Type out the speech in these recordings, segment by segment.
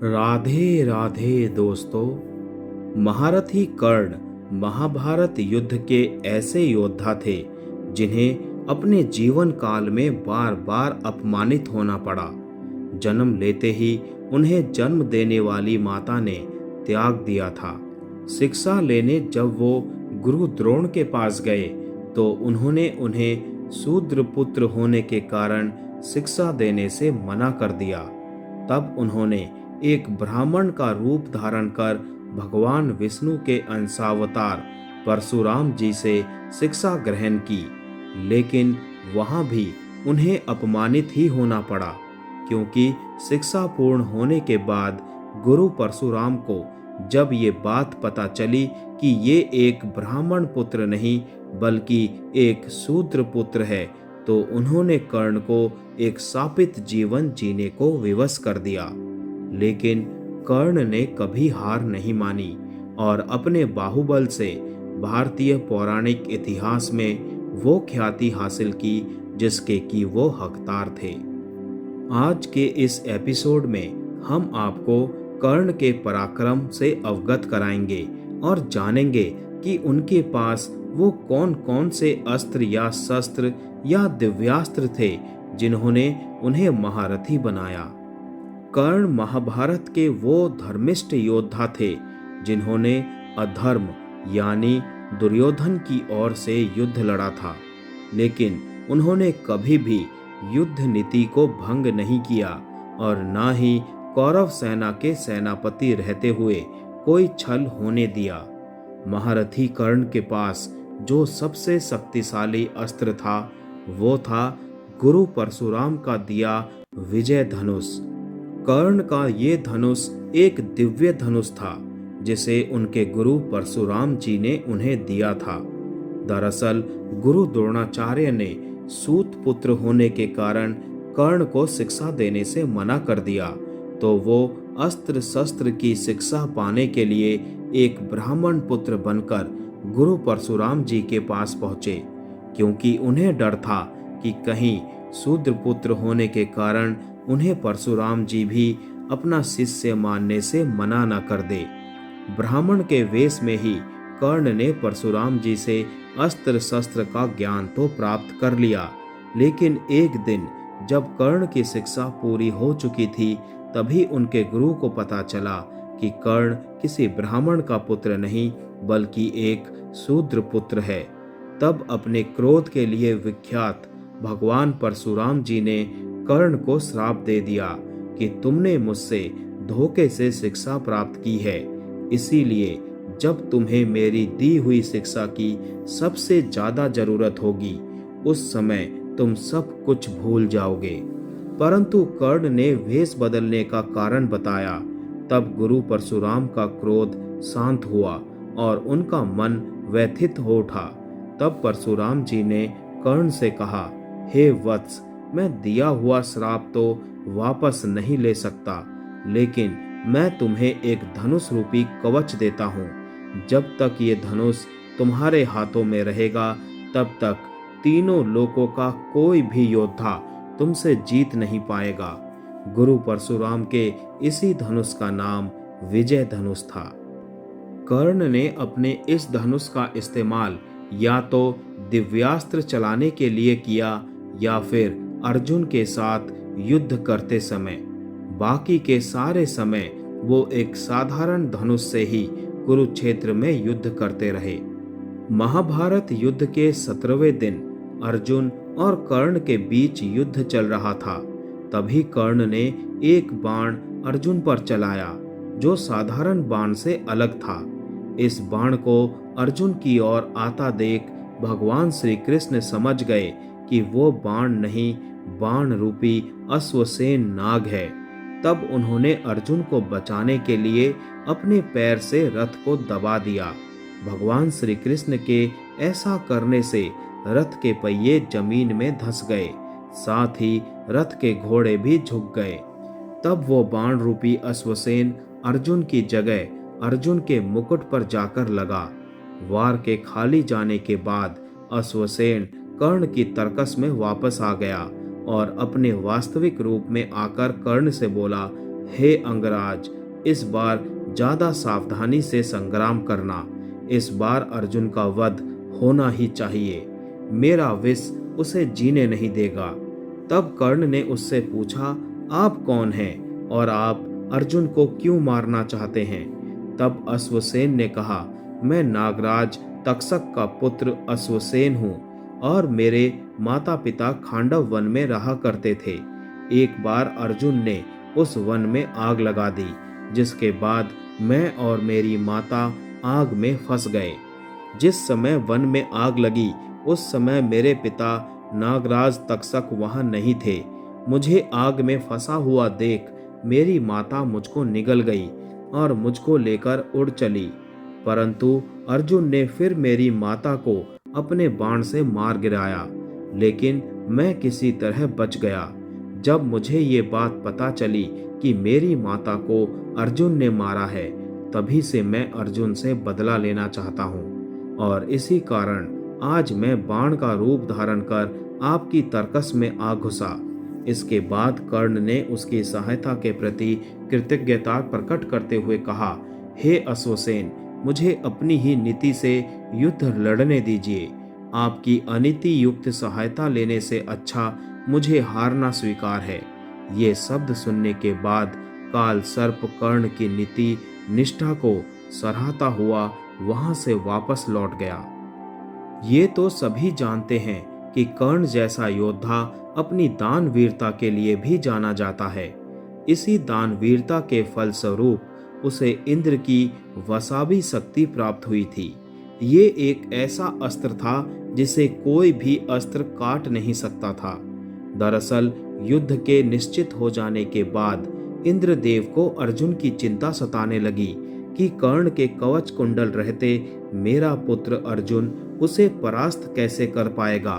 राधे राधे दोस्तों। महारथी कर्ण महाभारत युद्ध के ऐसे योद्धा थे जिन्हें अपने जीवन काल में बार बार अपमानित होना पड़ा। जन्म लेते ही उन्हें जन्म देने वाली माता ने त्याग दिया था। शिक्षा लेने जब वो गुरु द्रोण के पास गए तो उन्होंने उन्हें शूद्र पुत्र होने के कारण शिक्षा देने से मना कर दिया। तब उन्होंने एक ब्राह्मण का रूप धारण कर भगवान विष्णु के अंशावतार परशुराम जी से शिक्षा ग्रहण की, लेकिन वहां भी उन्हें अपमानित ही होना पड़ा, क्योंकि शिक्षा पूर्ण होने के बाद गुरु परशुराम को जब ये बात पता चली कि ये एक ब्राह्मण पुत्र नहीं बल्कि एक शूद्र पुत्र है, तो उन्होंने कर्ण को एक शापित जीवन जीने को विवश कर दिया। लेकिन कर्ण ने कभी हार नहीं मानी और अपने बाहुबल से भारतीय पौराणिक इतिहास में वो ख्याति हासिल की जिसके कि वो हकदार थे। आज के इस एपिसोड में हम आपको कर्ण के पराक्रम से अवगत कराएंगे और जानेंगे कि उनके पास वो कौन कौन से अस्त्र या शस्त्र या दिव्यास्त्र थे जिन्होंने उन्हें महारथी बनाया। कर्ण महाभारत के वो धर्मिष्ठ योद्धा थे जिन्होंने अधर्म यानी दुर्योधन की ओर से युद्ध लड़ा था, लेकिन उन्होंने कभी भी युद्ध नीति को भंग नहीं किया और न ही कौरव सेना के सेनापति रहते हुए कोई छल होने दिया। महारथी कर्ण के पास जो सबसे शक्तिशाली अस्त्र था वो था गुरु परशुराम का दिया विजय धनुष। कर्ण का ये धनुष एक दिव्य धनुष था जिसे उनके गुरु परशुराम जी ने उन्हें दिया था। दरअसल गुरु द्रोणाचार्य ने सूत पुत्र होने के कारण कर्ण को शिक्षा देने से मना कर दिया, तो वो अस्त्र शस्त्र की शिक्षा पाने के लिए एक ब्राह्मण पुत्र बनकर गुरु परशुराम जी के पास पहुंचे, क्योंकि उन्हें डर था कि कहीं शूद्र पुत्र होने के कारण उन्हें परशुराम जी भी अपना शिष्य मानने से मना न कर दे। ब्राह्मण के वेश में ही कर्ण ने परशुराम जी से अस्त्र शस्त्र का ज्ञान तो प्राप्त कर लिया, लेकिन एक दिन जब कर्ण की शिक्षा पूरी हो चुकी थी तभी उनके गुरु को पता चला कि कर्ण किसी ब्राह्मण का पुत्र नहीं बल्कि एक शूद्र पुत्र है। तब अपने क्रोध के लिए विख्यात भगवान परशुराम जी ने कर्ण को श्राप दे दिया कि तुमने मुझसे धोखे से शिक्षा प्राप्त की है, इसीलिए जब तुम्हें मेरी दी हुई शिक्षा की सबसे ज्यादा जरूरत होगी उस समय तुम सब कुछ भूल जाओगे। परंतु कर्ण ने वेश बदलने का कारण बताया। तब गुरु परशुराम का क्रोध शांत हुआ और उनका मन व्यथित हो उठा। तब परशुराम जी ने कर्ण से कहा, हे वत्स, मैं दिया हुआ श्राप तो वापस नहीं ले सकता, लेकिन मैं तुम्हें एक धनुष रूपी कवच देता हूँ। जब तक ये धनुष तुम्हारे हाथों में रहेगा तब तक तीनों लोकों का कोई भी योद्धा तुमसे जीत नहीं पाएगा। गुरु परशुराम के इसी धनुष का नाम विजय धनुष था। कर्ण ने अपने इस धनुष का इस्तेमाल या तो दिव्यास्त्र चलाने के लिए किया या फिर अर्जुन के साथ युद्ध करते समय। बाकी के सारे समय वो एक साधारण धनुष से ही कुरुक्षेत्र में युद्ध करते रहे। महाभारत युद्ध के 17वें दिन अर्जुन और कर्ण के बीच युद्ध चल रहा था। तभी कर्ण ने एक बाण अर्जुन पर चलाया जो साधारण बाण से अलग था। इस बाण को अर्जुन की ओर आता देख भगवान श्री कृष्ण समझ गए कि वो बाण नहीं, बाण रूपी अश्वसेन नाग है। तब उन्होंने अर्जुन को बचाने के लिए अपने पैर से रथ को दबा दिया। भगवान श्री कृष्ण के ऐसा करने से रथ के पहिए जमीन में धंस गए, साथ ही रथ के घोड़े भी झुक गए। तब वो बाण रूपी अश्वसेन अर्जुन की जगह अर्जुन के मुकुट पर जाकर लगा। वार के खाली जाने के बाद अश्वसेन कर्ण की तर्कस में वापस आ गया और अपने वास्तविक रूप में आकर कर्ण से बोला, हे अंगराज, इस बार ज्यादा सावधानी से संग्राम करना। इस बार अर्जुन का वध होना ही चाहिए। मेरा विष उसे जीने नहीं देगा। तब कर्ण ने उससे पूछा, आप कौन हैं और आप अर्जुन को क्यों मारना चाहते हैं? तब अश्वसेन ने कहा, मैं नागराज तक्षक का पुत्र अश्वसेन हूँ और मेरे माता पिता खांडव वन में रहा करते थे। एक बार अर्जुन ने उस वन में आग लगा दी, जिसके बाद मैं और मेरी माता आग में फंस गए। जिस समय वन में आग लगी उस समय मेरे पिता नागराज तक्षक वहां नहीं थे। मुझे आग में फंसा हुआ देख मेरी माता मुझको निगल गई और मुझको लेकर उड़ चली। परंतु अर्जुन ने फिर मेरी माता को अपने बाण से मार गिराया, लेकिन मैं किसी तरह बच गया। जब मुझे ये बात पता चली कि मेरी माता को अर्जुन ने मारा है, तभी से मैं अर्जुन से बदला लेना चाहता हूँ और इसी कारण आज मैं बाण का रूप धारण कर आपकी तर्कस में आ घुसा। इसके बाद कर्ण ने उसकी सहायता के प्रति कृतज्ञता प्रकट करते हुए कहा, हे अश्वसेन, मुझे अपनी ही नीति से युद्ध लड़ने दीजिए। आपकी अनीति युक्त सहायता लेने से अच्छा मुझे हारना स्वीकार है। ये शब्द सुनने के बाद काल सर्प कर्ण की नीति निष्ठा को सराहता हुआ वहां से वापस लौट गया। ये तो सभी जानते हैं कि कर्ण जैसा योद्धा अपनी दानवीरता के लिए भी जाना जाता है। इसी दानवीरता के फलस्वरूप उसे इंद्र की वसाबी शक्ति प्राप्त हुई थी। ये एक ऐसा अस्त्र था जिसे कोई भी अस्त्र काट नहीं सकता था। दरअसल युद्ध के निश्चित हो जाने के बाद इंद्रदेव को अर्जुन की चिंता सताने लगी कि कर्ण के कवच कुंडल रहते मेरा पुत्र अर्जुन उसे परास्त कैसे कर पाएगा,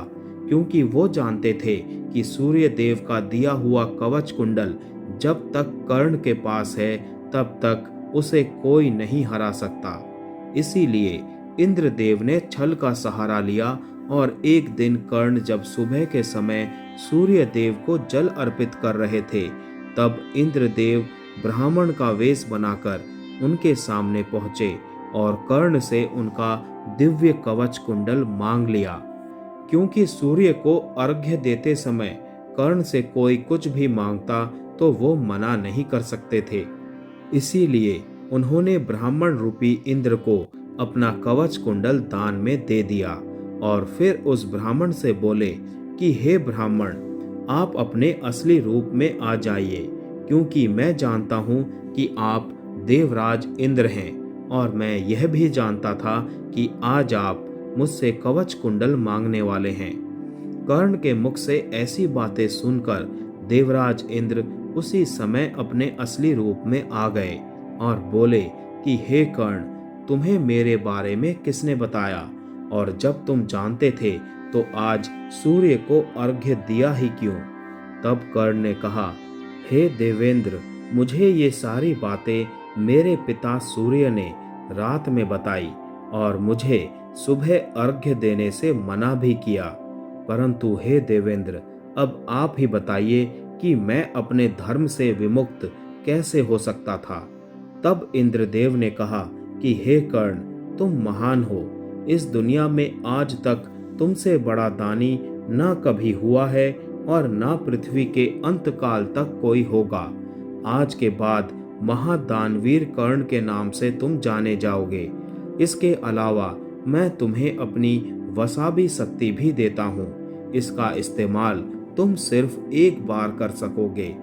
क्योंकि वो जानते थे कि सूर्य देव का दिया हुआ कवच कुंडल जब तक कर्ण के पास है तब तक उसे कोई नहीं हरा सकता। इसीलिए इंद्रदेव ने छल का सहारा लिया और एक दिन कर्ण जब सुबह के समय सूर्य देव को जल अर्पित कर रहे थे, तब इंद्रदेव ब्राह्मण का वेश बनाकर उनके सामने पहुंचे और कर्ण से उनका दिव्य कवच कुंडल मांग लिया। क्योंकि सूर्य को अर्घ्य देते समय कर्ण से कोई कुछ भी मांगता तो वो मना नहीं कर सकते थे। इसीलिए उन्होंने ब्राह्मण रूपी इंद्र को अपना कवच कुंडल दान में दे दिया और फिर उस ब्राह्मण से बोले कि हे ब्राह्मण, आप अपने असली रूप में आ जाइए, क्योंकि मैं जानता हूँ कि आप देवराज इंद्र हैं और मैं यह भी जानता था कि आज आप मुझसे कवच कुंडल मांगने वाले हैं। कर्ण के मुख से ऐसी बातें सुनकर देवराज इंद्र उसी समय अपने असली रूप में आ गए और बोले कि हे कर्ण, तुम्हें मेरे बारे में किसने बताया, और जब तुम जानते थे तो आज सूर्य को अर्घ्य दिया ही क्यों? तब कर्ण ने कहा, हे देवेंद्र, मुझे ये सारी बातें मेरे पिता सूर्य ने रात में बताई और मुझे सुबह अर्घ्य देने से मना भी किया। परंतु हे देवेंद्र, अब आप ही बताइए कि मैं अपने धर्म से विमुक्त कैसे हो सकता था। तब इंद्रदेव ने कहा कि हे कर्ण, तुम महान हो। इस दुनिया में आज तक तुमसे बड़ा दानी न कभी हुआ है और न पृथ्वी के अंतकाल तक कोई होगा। आज के बाद महादानवीर कर्ण के नाम से तुम जाने जाओगे। इसके अलावा मैं तुम्हें अपनी वसाबी शक्ति भी देता हूँ। इसका इस्तेमाल तुम सिर्फ एक बार कर सकोगे।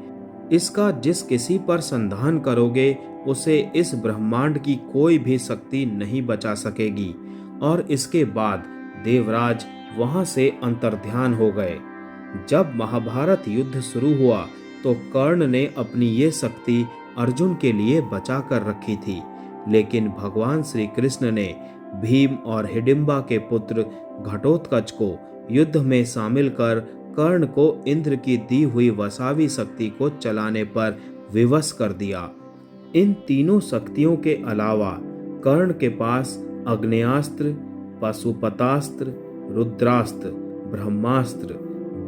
इसका जिस किसी पर संधान करोगे उसे इस ब्रह्मांड की कोई भी शक्ति नहीं बचा सकेगी। और इसके बाद देवराज वहां से अंतर्ध्यान हो गए। जब महाभारत युद्ध शुरू हुआ तो कर्ण ने अपनी ये शक्ति अर्जुन के लिए बचा कर रखी थी, लेकिन भगवान श्री कृष्ण ने भीम और हिडिंबा के पुत्र घटोत्कच को युद्ध में शामिल कर कर्ण को इंद्र की दी हुई वसावी शक्ति को चलाने पर विवश कर दिया। इन तीनों शक्तियों के अलावा कर्ण के पास अग्नेयास्त्र, पशुपतास्त्र, रुद्रास्त्र, ब्रह्मास्त्र,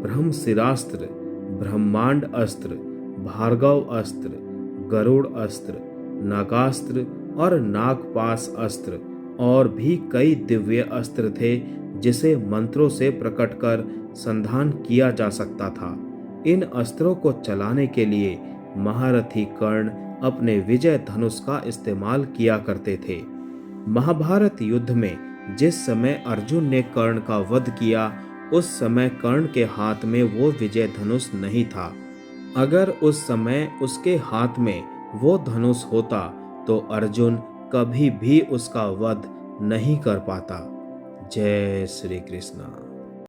ब्रह्मशिरास्त्र, ब्रह्मांड अस्त्र, भार्गव अस्त्र, गरुड़ अस्त्र, नागास्त्र और नागपाश अस्त्र और भी कई दिव्य अस्त्र थे जिसे मंत्रों से प्रकट कर संधान किया जा सकता था। इन अस्त्रों को चलाने के लिए महारथी कर्ण अपने विजय धनुष का इस्तेमाल किया करते थे। महाभारत युद्ध में जिस समय अर्जुन ने कर्ण का वध किया, उस समय कर्ण के हाथ में वो विजय धनुष नहीं था। अगर उस समय उसके हाथ में वो धनुष होता तो अर्जुन कभी भी उसका वध नहीं कर पाता। जय श्री कृष्ण।